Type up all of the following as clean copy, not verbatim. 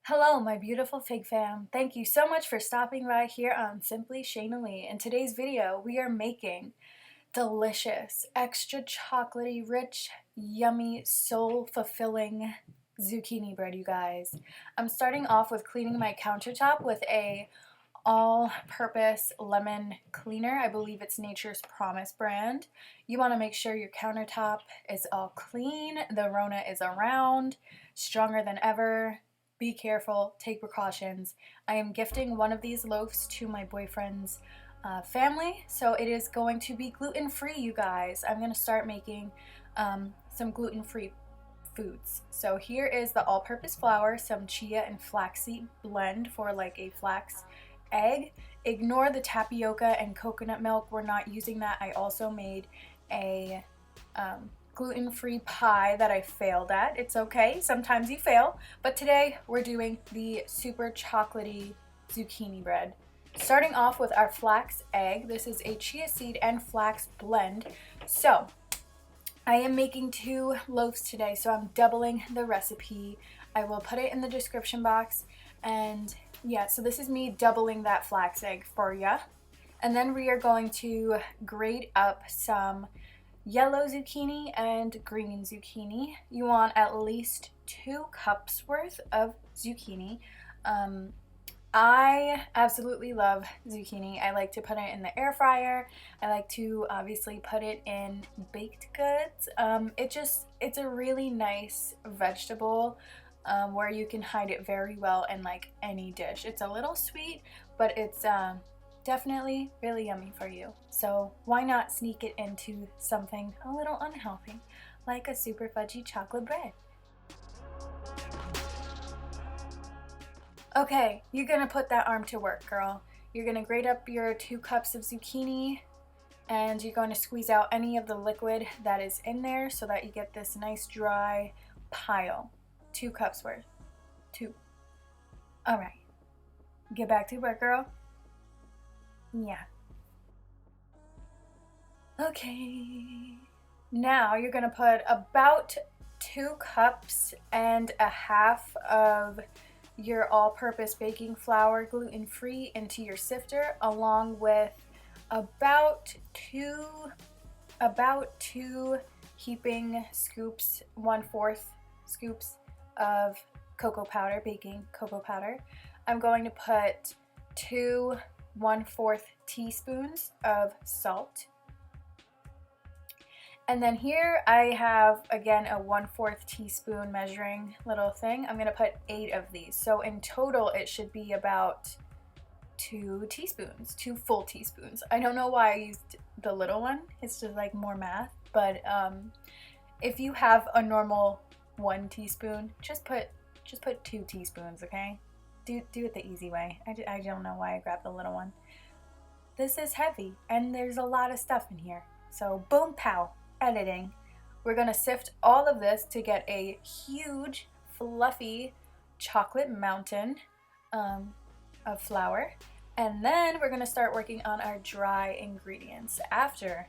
Hello, my beautiful fig fam. Thank you so much for stopping by here on Simply Shanalee. In today's video, we are making delicious, extra chocolatey, rich, yummy, soul-fulfilling zucchini bread, you guys. I'm starting off with cleaning my countertop with a all-purpose lemon cleaner. I believe it's Nature's Promise brand. You want to make sure your countertop is all clean, the Rona is around, stronger than ever. Be careful, take precautions. I am gifting one of these loaves to my boyfriend's family, so it is going to be gluten-free, you guys. I'm going to start making some gluten-free foods. So here is the all-purpose flour, some chia and flaxseed blend for like a flax egg. Ignore the tapioca and coconut milk. We're not using that. I also made a gluten-free pie that I failed at. It's okay, sometimes you fail, but today we're doing the super chocolatey zucchini bread. Starting off with our flax egg. This is a chia seed and flax blend. So I am making 2 loaves today, so I'm doubling the recipe. I will put it in the description box, and yeah, so this is me doubling that flax egg for ya. And then we are going to grate up some yellow zucchini and green zucchini. You want at least 2 cups worth of zucchini. I absolutely love zucchini. I like to put it in the air fryer. I like to obviously put it in baked goods. It's a really nice vegetable where you can hide it very well in like any dish. It's a little sweet, but it's definitely really yummy for you. So why not sneak it into something a little unhealthy, like a super fudgy chocolate bread? Okay, you're gonna put that arm to work, girl. You're gonna grate up your 2 cups of zucchini, and you're going to squeeze out any of the liquid that is in there so that you get this nice dry pile. 2 cups worth. 2. All right, get back to work, girl. Yeah. Okay. Now you're gonna put about 2 cups and a half of your all-purpose baking flour, gluten-free, into your sifter, along with about two heaping scoops, 1/4 scoops of cocoa powder, baking cocoa powder. I'm going to put 2 1/4 teaspoons of salt. And then here I have, again, a 1/4 teaspoon measuring little thing. I'm gonna put 8 of these. So in total, it should be about 2 teaspoons, 2 full teaspoons. I don't know why I used the little one. It's just like more math. But if you have a normal 1 teaspoon, just put 2 teaspoons, okay? Do it the easy way. I don't know why I grabbed the little one. This is heavy, and there's a lot of stuff in here. So boom, pow, editing. We're gonna sift all of this to get a huge, fluffy chocolate mountain of flour. And then we're gonna start working on our dry ingredients after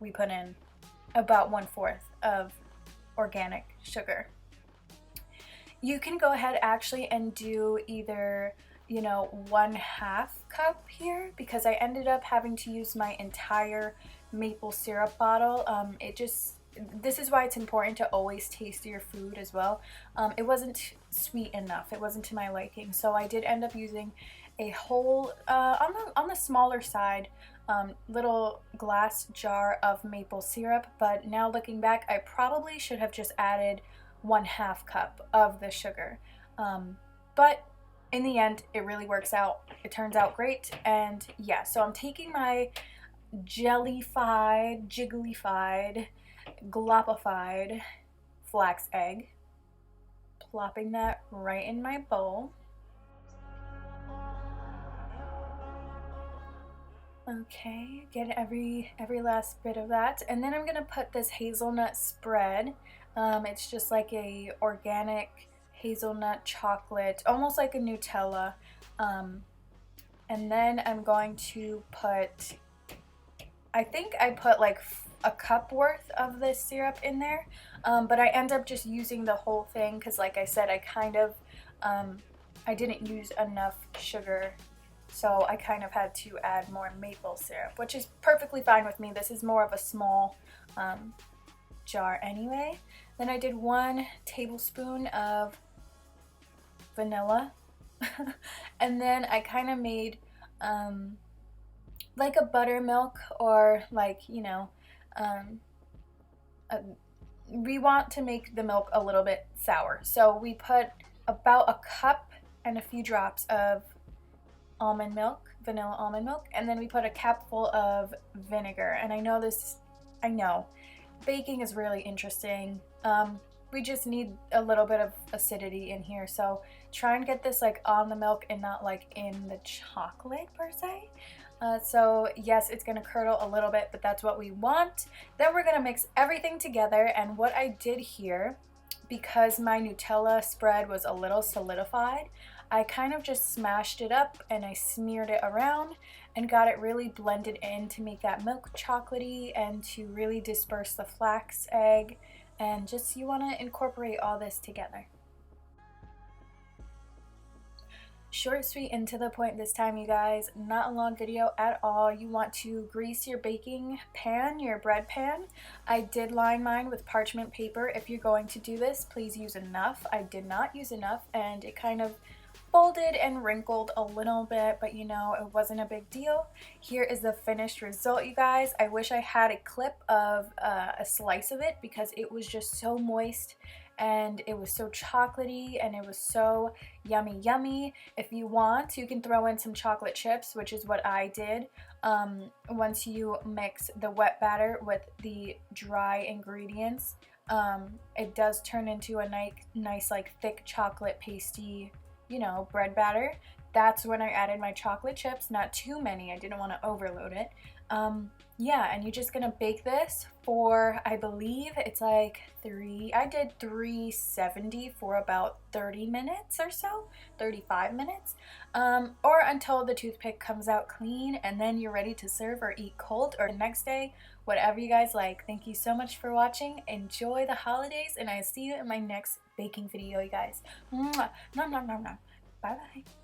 we put in about 1/4 of organic sugar. You can go ahead actually and do either, 1/2 cup here, because I ended up having to use my entire maple syrup bottle. This is why it's important to always taste your food as well. It wasn't sweet enough. It wasn't to my liking. So I did end up using a whole, on the smaller side, little glass jar of maple syrup. But now looking back, I probably should have just added 1/2 cup of the sugar. But in the end, it really works out. It turns out great. And yeah, so I'm taking my jellified, jigglyfied, glopified flax egg, plopping that right in my bowl. Okay, get every last bit of that. And then I'm gonna put this hazelnut spread. It's just like a organic hazelnut chocolate, almost like a Nutella. And then I'm going to put, I think I put like a cup worth of this syrup in there, but I end up just using the whole thing because, like I said, I kind of I didn't use enough sugar, so I kind of had to add more maple syrup, which is perfectly fine with me. This is more of a small jar anyway. Then I did 1 tablespoon of vanilla and then I kind of made like a buttermilk, or like, you know, we want to make the milk a little bit sour, so we put about a cup and a few drops of almond milk, vanilla almond milk, and then we put a capful of vinegar. And I know baking is really interesting. We just need a little bit of acidity in here, so try and get this like on the milk and not like in the chocolate per se. So yes, it's gonna curdle a little bit, but that's what we want. Then we're gonna mix everything together, and what I did here, because my Nutella spread was a little solidified, I kind of just smashed it up and I smeared it around and got it really blended in to make that milk chocolatey and to really disperse the flax egg, and just you want to incorporate all this together. Short, sweet, and to the point this time, you guys. Not a long video at all. You want to grease your baking pan, your bread pan. I did line mine with parchment paper. If you're going to do this, please use enough. I did not use enough, and it kind of folded and wrinkled a little bit, but you know, it wasn't a big deal. Here is the finished result, you guys. I wish I had a clip of a slice of it, because it was just so moist and it was so chocolatey and it was so yummy. If you want, you can throw in some chocolate chips, which is what I did. Once you mix the wet batter with the dry ingredients, it does turn into a nice like thick chocolate pasty, you know, bread batter. That's when I added my chocolate chips, not too many. I didn't want to overload it. Yeah, and you're just gonna bake this for, I believe it's like I did 370 for about 30 minutes or so, 35 minutes, or until the toothpick comes out clean, and then you're ready to serve or eat cold or the next day, whatever you guys like. Thank you so much for watching. Enjoy the holidays, and I'll see you in my next baking video, you guys. Mwah. Nom nom nom nom. Bye bye.